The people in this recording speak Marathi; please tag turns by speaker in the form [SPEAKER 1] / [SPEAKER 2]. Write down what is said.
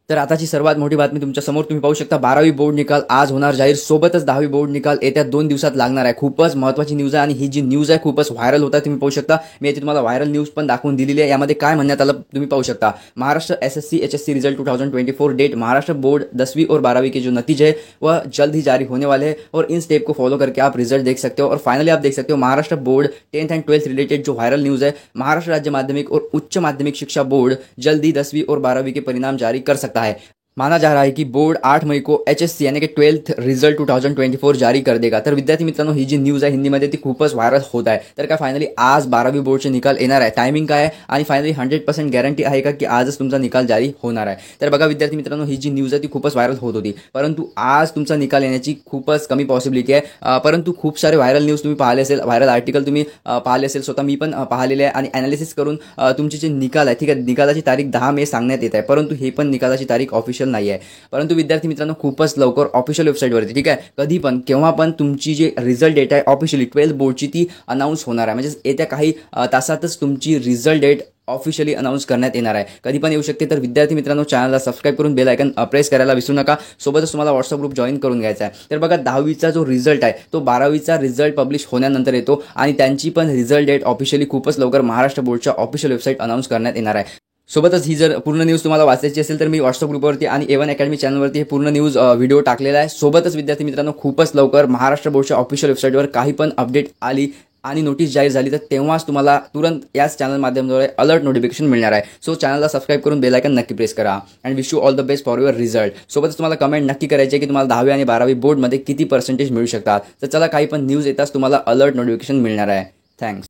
[SPEAKER 1] तर आताची सर्वात मोठी बातमी तुमच्या समोर तुम्ही पाहू शकता 12वी बोर्ड निकाल आज होणार जाहीर, सोबतच 10वी बोर्ड निकाल येत्या 2 दिवसात लागणार आहे। खूपच महत्त्वाची न्यूज आहे आणि ही जी न्यूज आहे खूपच व्हायरल होत आहे, तुम्ही पाहू शकता। मी याची तुम्हाला व्हायरल न्यूज पण दाखवून दिलेली आहे। यामध्ये काय म्हणण्यात आलं तुम्ही पाहू शकता। Maharashtra SSC HSC result 2024 date, Maharashtra board 10वीं और 12वीं के जो नतीजे हैं वह जल्द ही जारी होने वाले हैं और इन स्टेप को फॉलो करके आप रिजल्ट देख सकते हो। और फाइनली आप देख सकते हो Maharashtra board 10th end 12th related जो वायरल न्यूज है, महाराष्ट्र राज्य माध्यमिक और उच्च माध्यमिक शिक्षा बोर्ड जल्द ही 10वीं और 12वीं के परिणाम जारी कर सकता है। माना जा रहा है कि बोर्ड 8 मई को एचएससी यानी कि 12th रिझल्ट 2024 जारी कर देगा। तर विद्यार्थी मित्रांनो, ही जी न्यूज आहे हिंदीमध्ये ती खूपच व्हायरल होत आहे। तर काय फायनली आज 12वी बोर्डचे निकाल येणार आहे, टायमिंग काय आहे आणि फायनली 100% गॅरंटी आहे का की आजच तुमचा निकाल जारी होणार आहे। तर बघा विद्यार्थी मित्रांनो, ही जी न्यूज आहे ती खूपच व्हायरल होत होती, परंतु आज तुमचा निकाल येण्याची खूपच कमी पॉसिबिलिटी आहे। परंतु खूप सारे व्हायरल न्यूज तुम्ही पाहिले असेल, व्हायरल आर्टिकल तुम्ही पाहिले असेल, स्वतः मी पण पाहिलेले आहे आणि ॲनालिसिस करून तुमचे जे निकाल आहे, ठीक आहे, निकालाची तारीख 10 मे सांगण्यात येत आहे, परंतु हे पण निकालाची तारीख ऑफिशियल नाही आहे। परंतु विद्यार्थी मित्रांनो, खूपच लवकर ऑफिशियल वेबसाईटवरती, ठीक आहे, कधी पण केव्हा पण तुमची जे रिझल्ट डेट आहे ऑफिशियली 12th बोर्डची ती अनाऊन्स होणार आहे। म्हणजे येत्या काही तासातच तुमची रिझल्ट डेट ऑफिशियली अनाउन्स करण्यात येणार आहे, कधी पण येऊ शकते। तर विद्यार्थी मित्रांनो, चॅनलला सबस्क्राईब करून बेल आयकन प्रेस करायला विसरू नका। सोबतच तुम्हाला व्हॉट्सअप ग्रुप जॉईन करून घ्यायचा आहे। तर बघा 10वीचा जो रिझल्ट आहे तो 12वीचा रिझल्ट पब्लिश होण्यानंतर येतो आणि त्यांची पण रिझल्ट डेट ऑफिशियली खूपच लवकर महाराष्ट्र बोर्डच्या ऑफिशियल वेबसाईट अनाउन्स करण्यात येणार आहे। सोबतच ही जर पूर्ण न्यूज तुम्हाला वाचायची असेल तर मी व्हॉट्सअप ग्रुपवरती आणि A1 अकॅडमी चॅनलवरती हे पूर्ण न्यूज व्हिडिओ टाकलेला आहे। सोबतच विद्यार्थी मित्रांनो, खूपच लवकर महाराष्ट्र बोर्डच्या ऑफिशियल वेबसाईटवर काही पण अपडेट आली आणि नोटीस जाहीर झाली तर तेव्हाच तुम्हाला तुरंत याच चॅनल माध्यमाद्वारे अलर्ट नोटिफिकेशन मिळणार आहे। सो चॅनलला सबस्क्राईब करून बेल आयकन नक्की प्रेस करा and wish you all the best for your result. सोबतच तुम्हाला कमेंट नक्की करायची आहे की तुम्हाला 10वी आणि 12वी बोर्डमध्ये किती पर्सेंटेज मिळू शकतात। तर चला, काही पण न्यूज येताच तुम्हाला अलर्ट नोटिफिकेशन मिळणार आहे। थँक्स।